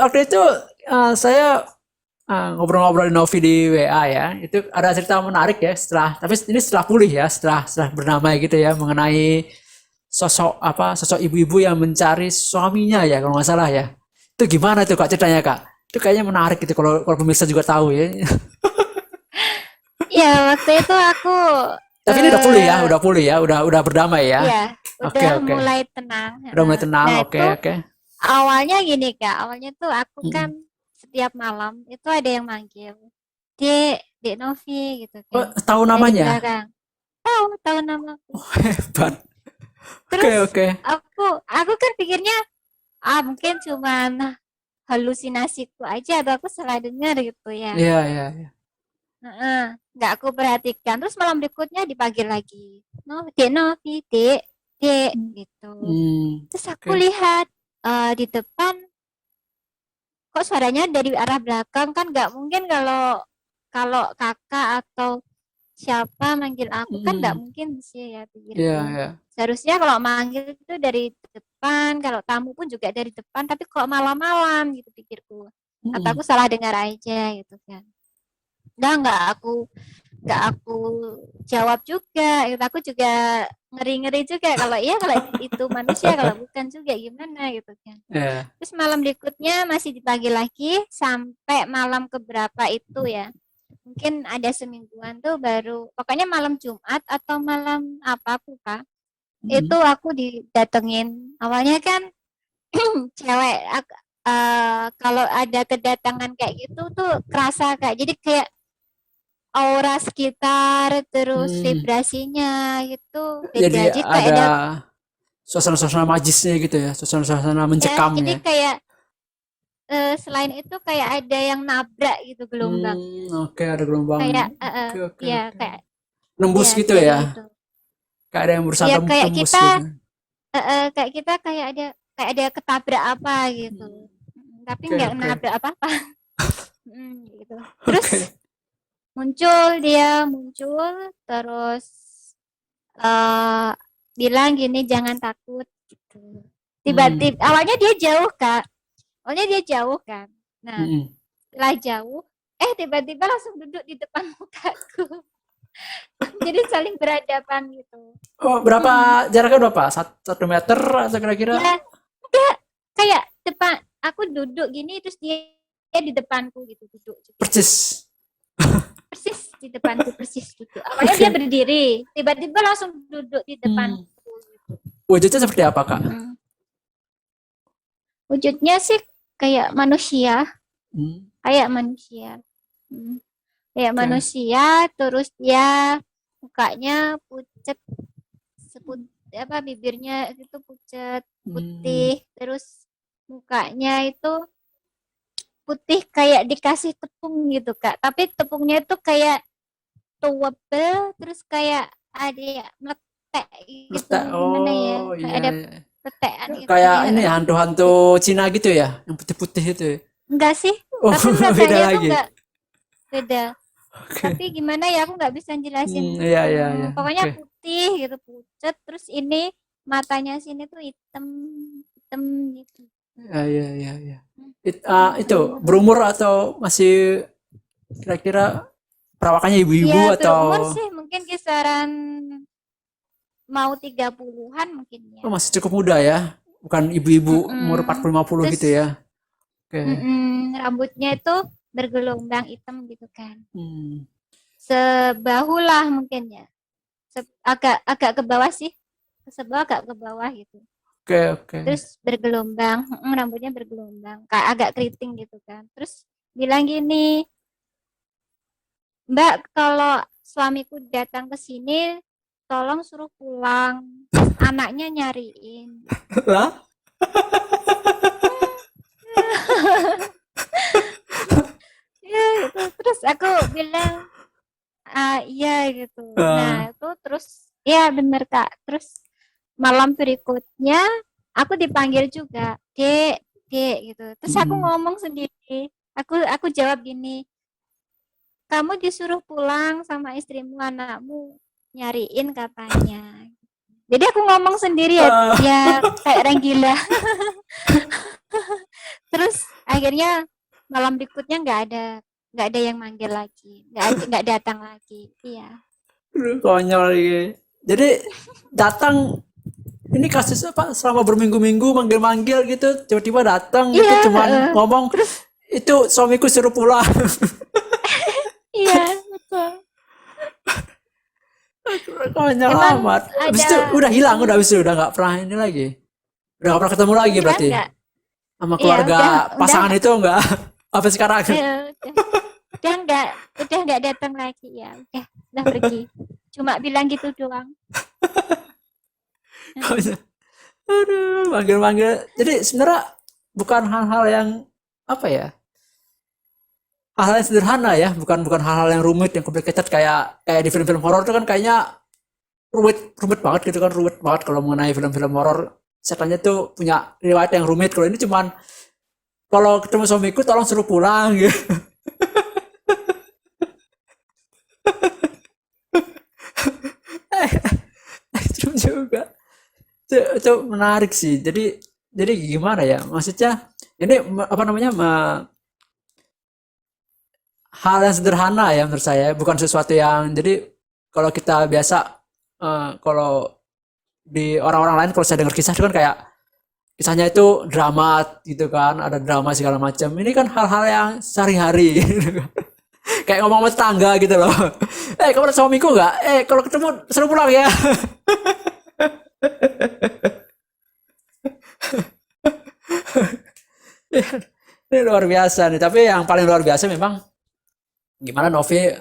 waktu itu saya ngobrol-ngobrol di Novi di WA ya. Itu ada cerita menarik ya tapi ini setelah pulih ya, setelah bernamai gitu ya mengenai sosok ibu-ibu yang mencari suaminya ya kalau nggak salah ya. Itu gimana tuh Kak ceritanya Kak? Itu kayaknya menarik gitu kalau pemirsa juga tahu ya. Ya, waktu itu aku Tapi ini udah pulih ya, eh udah pulih ya, udah berdamai ya. ya Oke, udah oke. mulai tenang. Udah Heeh. mulai tenang. Nah, Oke, itu oke. awalnya gini Kak, awalnya tuh aku kan Mm-mm. setiap malam itu ada yang manggil, Dek, Dek Novi gitu Oh, kan. tahu Dari namanya? belakang. Tahu namaku. Hebat. Terus Oke, oke. aku kan pikirnya mungkin cuman halusinasiku aja atau aku salah dengar gitu ya. Iya, iya, iya. Heeh, nggak aku perhatikan. Terus malam berikutnya dipanggil lagi. No, Dek Novi, Dek, Dek gitu. Terus aku Oke. lihat di depan kok suaranya dari arah belakang, kan nggak mungkin kalau kalau kakak atau siapa manggil aku, kan nggak Mm. mungkin sih ya Iya, pikirku. iya. Seharusnya kalau manggil itu dari depan, kalau tamu pun juga dari depan, tapi kok malam-malam gitu pikirku. Atau Mm. aku salah dengar aja gitu kan. Nggak aku jawab juga gitu. Aku juga ngeri-ngeri juga kalau iya, kalau itu manusia, kalau bukan juga gimana gitu kan. Iya. Terus malam berikutnya masih dipanggil lagi sampai malam keberapa itu ya, mungkin ada semingguan tuh baru, pokoknya malam Jumat atau malam apa aku lupa, itu Mm. aku didatengin. Awalnya kan cewek, kalau ada kedatangan kayak gitu tuh kerasa Kak, jadi kayak aura sekitar terus Mm. vibrasinya itu beda, Jadi jadi kayak ada ada, suasana-suasana majisnya gitu ya, suasana-suasana ya mencekam jadi ya. kayak selain itu kayak ada yang nabrak gitu gelombang, Oke, ada gelombang. kayak Oke, oke, ya oke. kayak Nembus ya gitu kayak ya. gitu. Kayak ada yang berusaha Ya tembus gitu. kayak kita kayak ada ketabrak apa gitu. Tapi Oke, nggak oke. nabrak apa-apa. Gitu. Terus Oke. dia muncul terus eh bilang gini, jangan takut gitu. Hmm. Tiba-tiba awalnya dia jauh Kak. Awalnya dia jauh kan. Nah, Mm. setelah jauh, tiba-tiba langsung duduk di depan mukaku. Jadi saling berhadapan gitu. Oh, berapa jaraknya berapa? 1 meter atau kira-kira? Ya, enggak, kayak depan aku duduk gini terus dia di depanku gitu duduk juga. Persis. Persis di depanku, persis gitu. Awalnya dia Oke. berdiri, tiba-tiba langsung duduk di Hmm. depanku gitu. Wujudnya seperti apa, Kak? Mm-mm. Wujudnya sih kayak manusia, Hmm. kayak manusia. Mm. Kayak Oke. manusia, terus dia mukanya pucat, seput apa, bibirnya itu pucat Hmm. putih, terus mukanya itu putih kayak dikasih tepung gitu Kak, tapi tepungnya itu kayak towable, terus kayak ada ya meletek gitu, Letak. gimana ya, Oh, kayak iya, ada iya. letekan gitu Kayak ya. ini ya, hantu-hantu Cina gitu ya, yang putih-putih itu ya? Enggak sih, Oh, tapi beda rasanya tuh lagi. enggak, beda. Oke. Tapi gimana ya, aku nggak bisa jelasin. Iya, iya, iya. Pokoknya Oke. putih gitu, pucat, terus ini matanya sini tuh hitam, hitam gitu. Iya, iya, iya, iya. Itu Hitam. berumur atau masih kira-kira perawakannya Ya ibu-ibu atau berumur sih mungkin kisaran mau 30-an mungkin ya. oh, masih cukup muda ya? Bukan ibu-ibu umur Mm-mm. 40-50 gitu Terus ya? Oke. rambutnya itu bergelombang hitam gitu kan. Hmm. Sebahu lah mungkin ya. Agak agak ke bawah sih. Ke sebelah, agak ke bawah gitu. Oke, oke. Terus bergelombang, rambutnya bergelombang, kayak agak keriting gitu kan. Terus bilang gini, Mbak, kalau suamiku datang ke sini, tolong suruh pulang. Anaknya nyariin. Lah? Ya itu. Terus aku bilang, iya gitu. Ah, Nah itu terus, ya bener Kak. Terus malam berikutnya aku dipanggil juga, Dek, Dek gitu. Terus aku mm. ngomong sendiri. Aku jawab gini, kamu disuruh pulang sama istrimu, anakmu nyariin katanya. Jadi aku ngomong sendiri ya, Ah, ya kayak orang gila. Terus akhirnya malam berikutnya nggak ada yang manggil lagi, nggak datang lagi. Iya. Aduh, konyol ini. Jadi datang ini kasusnya Pak selama berminggu-minggu manggil-manggil gitu, tiba-tiba datang Iya, gitu cuman heeh. ngomong Terus itu suamiku suruh pulang. iya, betul. Konyol Emang amat. Habis itu ada udah hilang, udah ini habis itu udah nggak pernah ini lagi. Udah nggak pernah ketemu lagi hilang berarti nggak? sama Iya, keluarga udah pasangan itu nggak apa sekarang. udah udah nggak datang lagi ya. Udah pergi. Cuma bilang gitu doang. Heeh. Aduh, manggil-manggil. Jadi sebenarnya bukan hal-hal yang apa ya? Hal-hal yang sederhana ya, bukan bukan hal-hal yang rumit yang complicated kayak kayak di film-film horor itu kan kayaknya rumit rumit banget gitu kan, rumit banget kalau mengenai film-film horor. Setannya tuh punya riwayat yang rumit. Kalau ini cuman kalau ketemu suamiku tolong suruh pulang gitu. Itu juga. Itu menarik sih. Jadi gimana ya? Maksudnya ini apa namanya? Hal yang sederhana ya menurut saya, bukan sesuatu yang jadi kalau kita biasa kalau di orang-orang lain kalau saya dengar kisah itu kan kayak kisahnya itu drama gitu kan, ada drama segala macam. Ini kan hal-hal yang sehari-hari gitu kan. Kayak ngomong sama tetangga gitu loh. Kamu ada suamiku nggak? Kalau ketemu suruh pulang ya. Ini luar biasa nih. Tapi yang paling luar biasa memang gimana Novi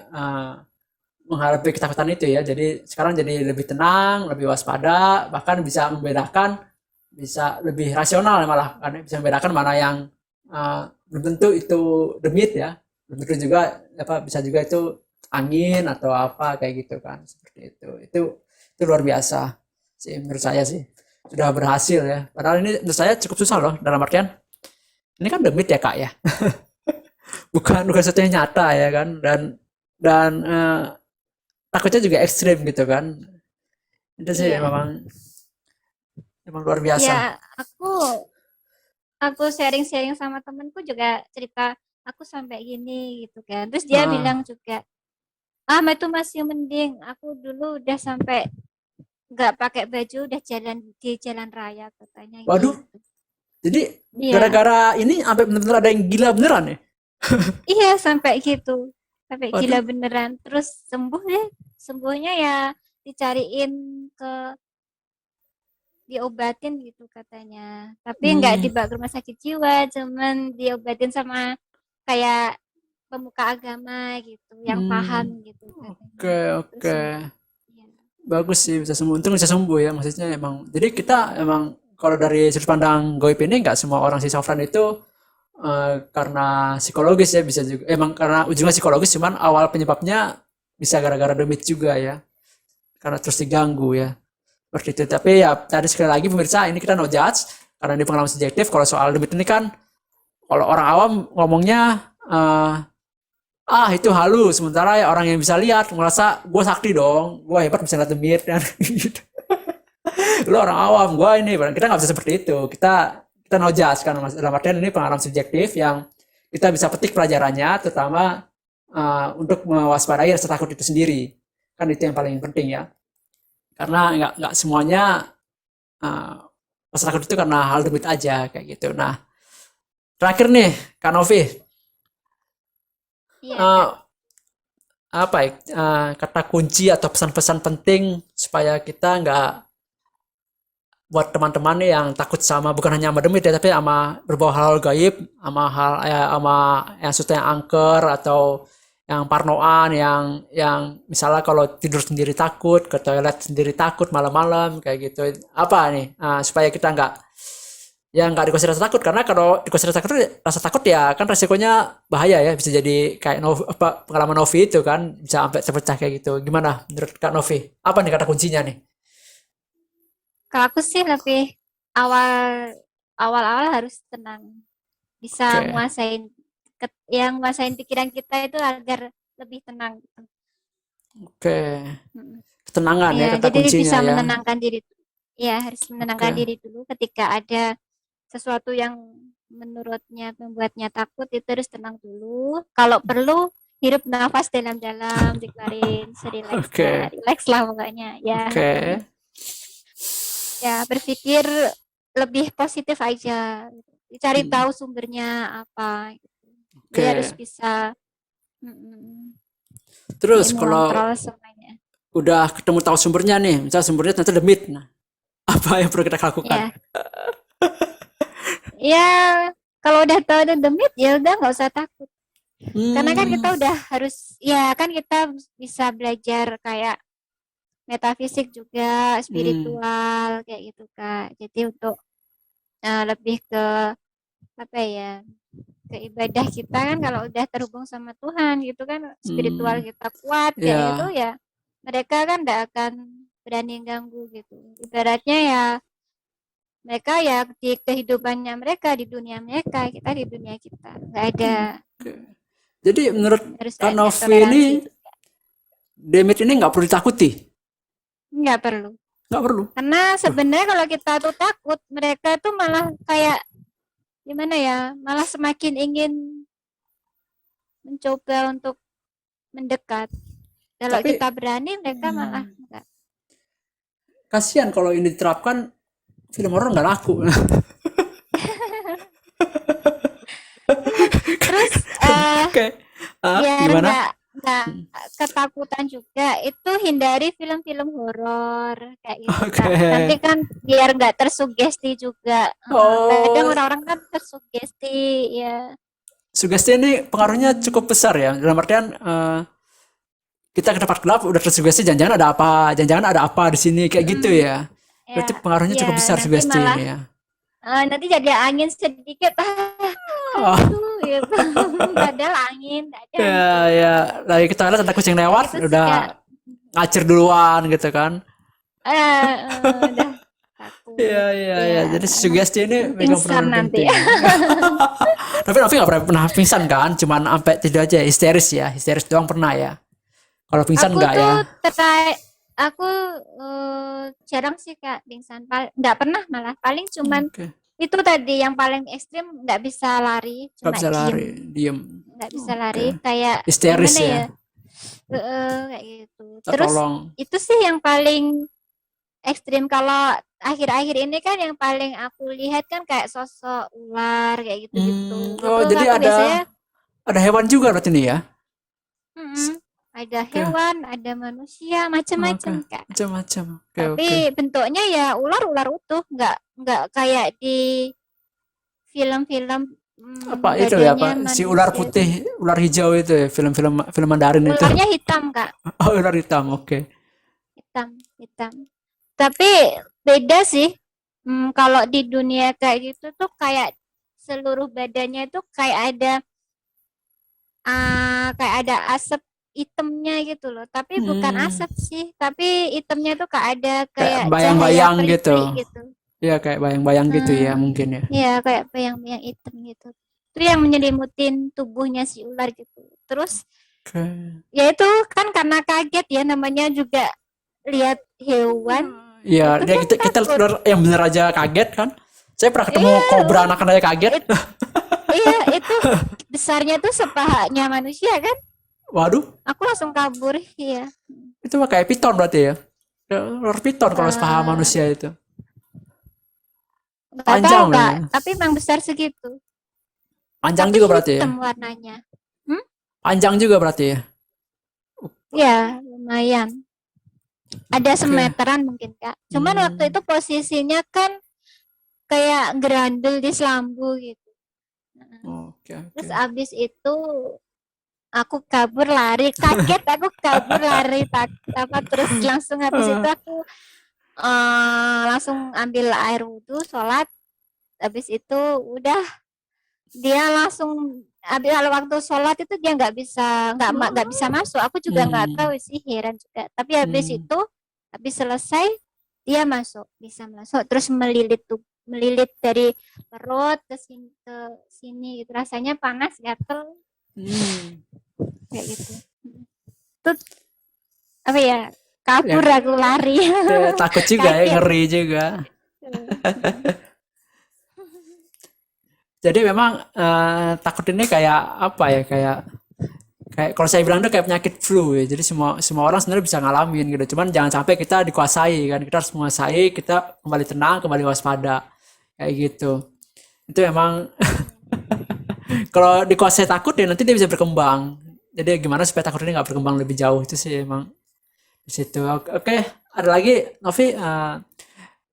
menghadapi ketakutan itu ya. Jadi sekarang jadi lebih tenang, lebih waspada, bahkan bisa membedakan, bisa lebih rasional malah, karena bisa membedakan mana yang belum tentu itu demit ya, belum tentu juga apa bisa juga itu angin atau apa kayak gitu kan, seperti itu. Itu luar biasa sih menurut saya sih. Sudah berhasil ya. Padahal ini menurut saya cukup susah loh dalam artian ini kan demit ya Kak ya. Bukan sesuatu yang nyata ya kan dan takutnya juga ekstrim gitu kan. Itu sih Iya. memang luar biasa. Ya, aku sharing-sharing sama temenku juga cerita aku sampai gini gitu kan. Terus dia Heeh. bilang juga, itu masih mending. Aku dulu udah sampai nggak pakai baju udah jalan di jalan raya katanya Waduh, gitu. jadi Iya, gara-gara ini sampai benar-benar ada yang gila beneran ya? iya sampai gitu. Sampai gila Waduh. beneran. Terus sembuh deh. Sembuhnya ya dicariin ke diobatin gitu katanya. Tapi nggak Hmm, dibawa ke rumah sakit jiwa, cuman diobatin sama kayak pemuka agama gitu, yang paham hmm. gitu katanya. Oke, Terus oke. sembuh. Ya. Bagus sih bisa sembuh. Untung bisa sembuh ya. Maksudnya emang. Jadi kita emang kalau dari sudut pandang goib ini nggak semua orang schizofren itu karena psikologis ya bisa juga. Emang karena ujungnya psikologis, cuman awal penyebabnya bisa gara-gara demit juga ya. Karena terus diganggu ya. Seperti itu. Tapi ya tadi sekali lagi pemirsa ini kita no judge karena ini pengalaman subjektif. Kalau soal demit ini kan kalau orang awam ngomongnya itu halus, sementara ya orang yang bisa lihat merasa gue sakti dong, gue hebat bisa lihat demit dan gitu. Lo orang awam, gue ini kita nggak bisa seperti itu. Kita no judge kan dalam artian ini pengalaman subjektif yang kita bisa petik pelajarannya, terutama untuk mewaspadai rasa takut itu sendiri. Kan itu yang paling penting ya. Karena nggak semuanya uh, rasa takut itu karena hal demit aja kayak gitu. Nah, terakhir nih, Kak Novi, Iya, uh, Kak. apa ya, kata kunci atau pesan-pesan penting supaya kita nggak buat teman-teman nih yang takut sama bukan hanya sama demit ya tapi sama berbau hal gaib sama hal sama yang sesuatu yang angker atau yang parnoan yang misalnya kalau tidur sendiri takut ke toilet sendiri takut malam-malam kayak gitu apa nih supaya kita nggak ya nggak dikasih rasa takut karena kalau dikasih rasa takut ya kan resikonya bahaya ya bisa jadi kayak Novi, apa pengalaman Novi itu kan bisa sampai terpecah kayak gitu gimana menurut Kak Novi apa nih kata kuncinya nih. Kalau aku sih lebih awal awal-awal harus tenang. Bisa Oke, nguasain yang nguasain pikiran kita itu agar lebih tenang gitu. oke, Mm. ketenangan ya Ya, kata jadi kuncinya bisa ya. menenangkan diri. Ya, harus menenangkan Oke. diri dulu ketika ada sesuatu yang menurutnya membuatnya takut itu harus tenang dulu. Kalau perlu hirup nafas dalam-dalam, dikeluarin Oke. serileksnya, rileks lah pokoknya. Ya, Oke. ya berpikir lebih positif aja. Cari Hmm, tahu sumbernya apa. Jadi harus Oke. bisa mm, Terus kalau mengontrol semuanya. udah ketemu tahu sumbernya nih, misal sumbernya ternyata demit. Nah, apa yang perlu kita lakukan? Ya, ya kalau udah tahu ada demit ya udah nggak usah takut. Karena kan kita Hmm, udah harus, ya kan kita bisa belajar kayak metafisik juga, hmm, spiritual kayak gitu Kak. Jadi untuk lebih ke apa ya, ke ibadah kita kan kalau udah terhubung sama Tuhan gitu kan, spiritual hmm, kita kuat kayak gitu ya, ya, mereka kan tidak akan berani ganggu gitu. Ibaratnya ya mereka ya di kehidupannya mereka, di dunia mereka, kita di dunia kita. Nggak ada, oke. Jadi menurut harus Kak ada Novi ini, toleransi juga. demit ini nggak perlu ditakuti, Nggak perlu. nggak perlu. Karena Tuh. sebenarnya kalau kita tuh takut, mereka tuh malah kayak gimana ya, malah semakin ingin mencoba untuk mendekat. Kalau Tapi kita berani, mereka malah enggak. kasihan kalau ini diterapkan film horor nggak laku. Terus Oke. biar Gimana? nggak ketakutan juga, itu hindari film-film horor kayak gitu Kak. Nanti Oke. kan biar nggak tersugesti juga. Kadang Oh, orang-orang kan tersugesti ya. sugesti ini pengaruhnya Mm-mm. cukup besar ya. Dalam artian kita ke tempat gelap udah tersugesti jangan-jangan ada apa, jangan-jangan ada apa di sini kayak gitu Mm-mm. ya. Ya, Berarti pengaruhnya ya cukup besar nanti sugesti malah ini ya. nanti jadi angin sedikit, hantu Oh, gitu. Padahal angin, nggak ada ya hantu. ya. Lagi kita lihat ada kucing Kayak lewat, gitu sih udah Kak. ngacir duluan gitu kan. Udah Iya takut. iya iya. Ya, Jadi sugesti ini megang pingsan peranan nanti. penting. Tapi Novi nggak pernah pingsan kan? Cuman sampai tidak aja histeris ya, histeris doang pernah ya. Kalau pingsan Aku nggak tuh ya? aku jarang sih Kak pingsan. Nggak pernah malah. Paling cuman Oke. itu tadi yang paling ekstrim, nggak bisa lari, Nggak cuma bisa lari, diem. diem. Nggak bisa Oke. lari, kayak Histeris gimana ya. ya? Kayak gitu. Terus Tertolong. itu sih yang paling ekstrim. Kalau akhir-akhir ini kan yang paling aku lihat kan kayak sosok ular kayak gitu-gitu. Oh Itu jadi aku biasanya ada hewan juga berarti ini ya? ada Oke, hewan, ada manusia, oke, macam-macam Kak. macam-macam. Oke, oke. Tapi bentuknya ya ular-ular utuh, nggak kayak di film-film Apa itu ya, badannya Pak? Si ular manusia itu. putih, ular hijau itu ya, film-film film Mandarin itu. Ularnya hitam Kak, Oh, ular hitam. Oke. hitam, hitam. Tapi beda sih. Kalau di dunia kayak gitu tuh kayak seluruh badannya itu kayak ada asap hitamnya gitu loh. Tapi bukan Hmm, asap sih, tapi hitamnya tuh kayak ada kayak kayak cahaya bayang-bayang gitu. peri-peri gitu. Ya, kayak bayang-bayang gitu ya Hmm, mungkin ya. ya kayak bayang-bayang hitam gitu. Itu yang menyelimutin tubuhnya si ular gitu. Terus Oke. ya itu kan karena kaget ya, namanya juga lihat hewan Ya, itu dia kan kita takut. yang bener aja kaget kan. Saya pernah ketemu Iya, kobra anak aja kaget. it- iya itu besarnya tuh sepahanya manusia kan. Waduh, Aku langsung kabur, iya. itu mah kayak piton berarti ya. Ular piton kalau sepaha Eh, manusia itu. nggak tahu Panjang Kak, ya. tapi memang besar segitu. Panjang Tapi juga berarti ya. hitam warnanya. Hmm? Panjang juga berarti ya. Ya, lumayan. Ada Oke. semeteran mungkin Kak. Cuman waktu Hmm. itu posisinya kan kayak gerandul di selambu gitu. Oke, Terus oke. abis itu aku kabur lari, kaget aku kabur lari apa terus langsung habis itu Eh, aku langsung ambil air wudhu, sholat. Habis itu udah dia langsung habis kalau waktu sholat itu dia nggak bisa masuk. Aku juga nggak tahu hmm. sih, heran juga. Tapi habis Hmm. itu habis selesai dia masuk, bisa masuk terus melilit tuh, melilit dari perut ke sini gitu. Rasanya panas, gatel Hmm. kayak gitu. Itu apa ya? Kabur Yang aku lari. takut juga ya, Kaget. ngeri juga. Jadi memang takut ini kayak apa ya? Kayak kalau saya bilang itu kayak penyakit flu ya. Jadi semua semua orang sebenarnya bisa ngalamin gitu. Cuman jangan sampai kita dikuasai kan. Kita harus menguasai, kita kembali tenang, kembali waspada. Kayak gitu. Itu memang kalau dikuasai takut ya nanti dia bisa berkembang. Jadi gimana supaya takut ini nggak berkembang lebih jauh itu sih emang di situ. Oke, ada lagi Novi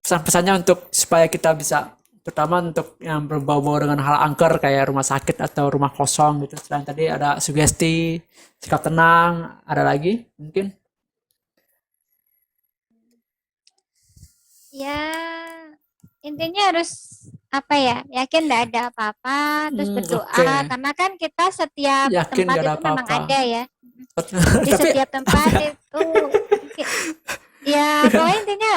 pesan-pesannya untuk supaya kita bisa terutama untuk yang berbau-bau dengan hal angker kayak rumah sakit atau rumah kosong gitu. Selain tadi ada sugesti, sikap tenang, ada lagi mungkin? Ya, intinya harus apa ya? Yakin nggak ada apa-apa, terus Oke. berdoa karena kan kita setiap Yakin tempat gak ada itu memang apa-apa. ada ya. Di Tapi setiap tempat itu ya pokoknya intinya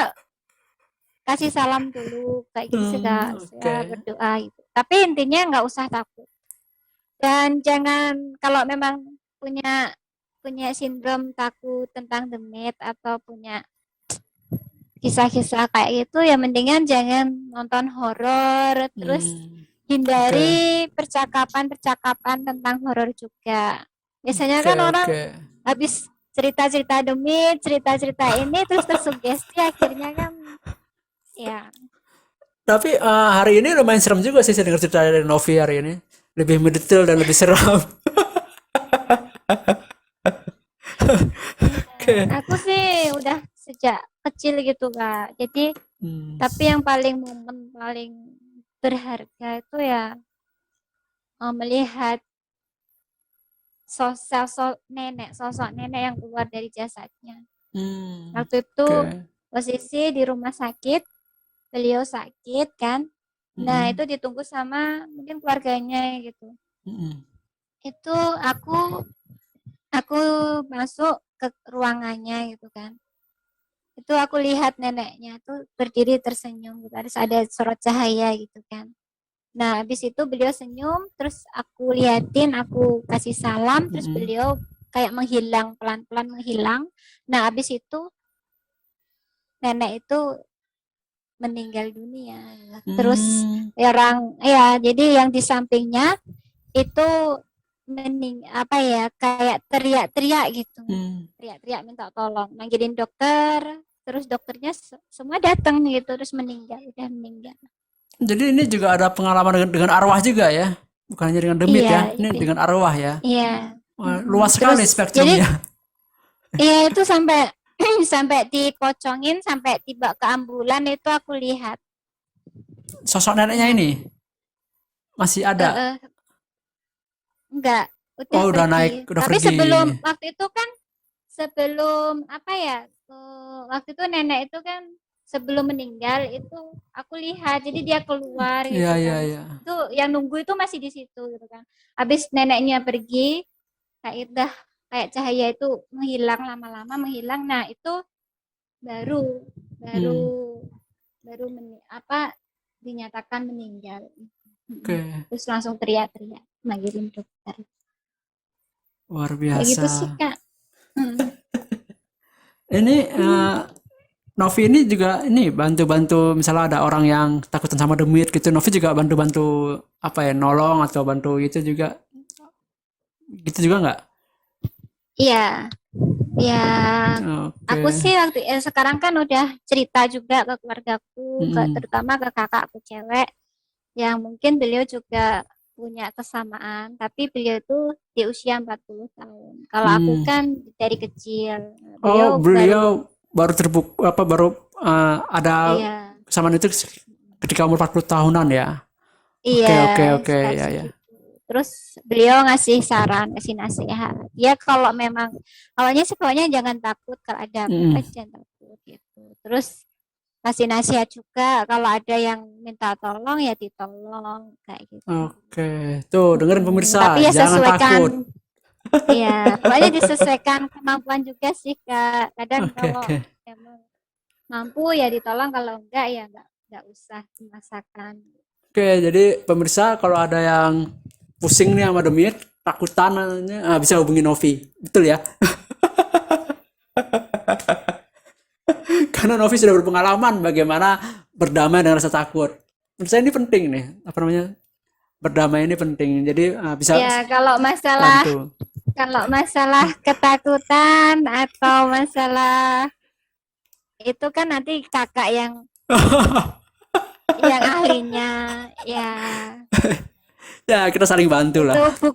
kasih salam dulu kayak gitu sih Kak. oke. Ya, berdoa gitu. Tapi intinya nggak usah takut. Dan jangan kalau memang punya punya sindrom takut tentang demit atau punya kisah-kisah kayak gitu ya mendingan jangan nonton horor terus Hmm, oke. hindari percakapan-percakapan tentang horor juga. Biasanya Oke, kan orang oke. habis cerita-cerita demit, cerita-cerita ini terus tersugesti akhirnya kan ya Tapi hari ini lumayan serem juga sih saya dengar cerita dari Novi hari ini. Lebih mendetail dan lebih seram. Oke. aku sih udah sejak kecil gitu Kak. Jadi Hmm. tapi yang paling momen paling berharga itu ya melihat sosok nenek yang keluar dari jasadnya. Hmm. Waktu itu Oke. posisi di rumah sakit, beliau sakit kan. Nah, Mm-mm. itu ditunggu sama mungkin keluarganya gitu. Mm-mm. Itu aku masuk ke ruangannya gitu kan. Itu aku lihat neneknya tuh berdiri tersenyum gitu. Ada sorot cahaya gitu kan. Nah, habis itu beliau senyum, terus aku liatin, aku kasih salam, terus Mm-mm. beliau kayak menghilang, pelan-pelan menghilang. Nah, habis itu nenek itu meninggal dunia. Terus Hmm. orang ya, jadi yang di sampingnya itu apa ya, kayak teriak-teriak gitu. Hmm. Teriak-teriak minta tolong, manggilin dokter, terus dokternya semua datang gitu, terus meninggal, udah meninggal. Jadi ini juga ada pengalaman dengan arwah juga ya? Bukan hanya dengan demit Iya, ya? Ini jadi dengan arwah ya? iya. Wah, luas Terus sekali jadi spektrumnya. iya itu sampai sampai dipocongin sampai tiba ke ambulan itu aku lihat. Sosok neneknya Lihat. ini masih ada. Eh, enggak, udah Oh, udah naik, pergi. udah Tapi pergi. sebelum waktu itu kan sebelum apa ya? Waktu itu nenek itu kan sebelum meninggal itu aku lihat. Jadi dia keluar Iya, gitu iya, kan. iya. Itu yang nunggu itu masih di situ gitu kan. Habis neneknya pergi, kayak udah kayak cahaya itu menghilang lama-lama menghilang. Nah, itu baru baru Hmm. baru apa dinyatakan meninggal. Oke, Terus langsung teriak-teriak manggilin dokter. luar Kayak biasa. gitu sih Kak. Hmm. Ini Novi ini juga ini bantu-bantu misalnya ada orang yang takutan sama demit gitu. Novi juga bantu-bantu apa ya nolong atau bantu itu juga gitu juga nggak? Iya, ya aku Oke. sih waktu sekarang kan udah cerita juga ke keluargaku, Mm-mm. terutama ke kakakku cewek yang mungkin beliau juga punya kesamaan, tapi beliau itu di usia 40 tahun. Kalau aku Hmm. kan dari kecil, Oh, beliau baru beliau baru apa baru ada iya kesamaan itu ketika umur 40 tahunan ya. iya Oke, oke, oke, sekitar ya, ya. segitu. Terus beliau ngasih saran, ngasih nasihat. Ya kalau memang awalnya sih pokoknya jangan takut kalau ada apa-apa Mm-mm. jangan takut gitu. Terus kasih nasihat juga kalau ada yang minta tolong ya ditolong kayak gitu. Oke, tuh dengerin pemirsa, Tapi ya jangan sesuaikan takut. ya pokoknya disesuaikan kemampuan juga sih Kak. Kadang Oke, kalau oke. emang mampu ya ditolong kalau enggak ya enggak usah dimasakan. Oke, jadi pemirsa kalau ada yang pusing nih sama demit, takutan bisa hubungi Novi. Betul ya? Karena Novi sudah berpengalaman bagaimana berdamai dengan rasa takut. Menurut saya ini penting nih, apa namanya? berdamai ini penting. Jadi bisa Ya, bantu. kalau masalah ketakutan atau masalah itu kan nanti kakak yang ahlinya. Ya, Ya, kita saling bantu lah. itu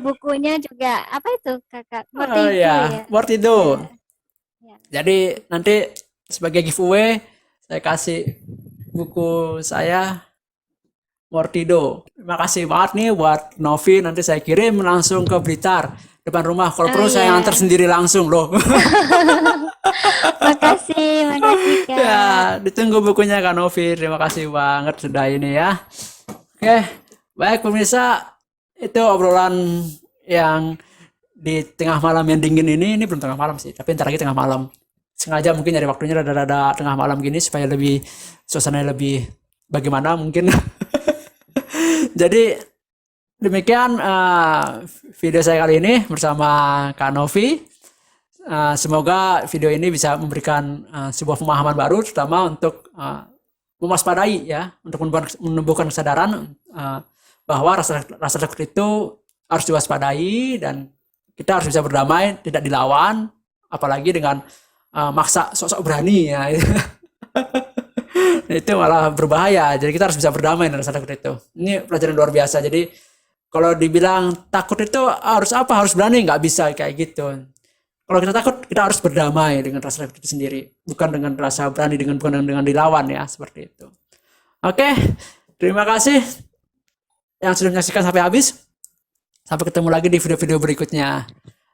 bukunya juga apa itu kakak? Oh Mortigo ya, ya. Mortido. Ya, ya. Jadi nanti sebagai giveaway saya kasih buku saya Mortido. Terima kasih banget nih buat Novi. Nanti saya kirim langsung ke Blitar depan rumah. Kalau Oh perlu saya antar iya. sendiri langsung loh. Makasih Ya, Kak. ditunggu bukunya Kak Novi. Terima kasih banget sudah ini ya. Oke, baik pemirsa, itu obrolan yang di tengah malam yang dingin ini belum tengah malam sih, tapi ntar lagi tengah malam. Sengaja mungkin nyari waktunya rada-rada tengah malam gini supaya lebih suasananya lebih bagaimana mungkin. Jadi demikian video saya kali ini bersama Kak Novi. Semoga video ini bisa memberikan sebuah pemahaman baru, terutama untuk mewaspadai ya, untuk menumbuhkan kesadaran bahwa rasa takut itu harus diwaspadai dan kita harus bisa berdamai, tidak dilawan, apalagi dengan maksa sok-sok berani ya. Itu malah berbahaya. Jadi kita harus bisa berdamai dengan rasa takut itu. Ini pelajaran luar biasa. Jadi kalau dibilang takut itu harus apa? Harus berani? Nggak bisa kayak gitu. Kalau kita takut, kita harus berdamai dengan rasa takut itu sendiri, bukan dengan rasa berani, bukan dengan dilawan ya, seperti itu. Oke, terima kasih yang sudah menyaksikan sampai habis. Sampai ketemu lagi di video-video berikutnya.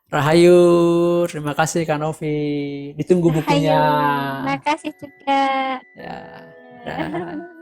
Rahayu, terima kasih Kak Novi. Ditunggu bukunya. Ayo, makasih juga. Ya, ya.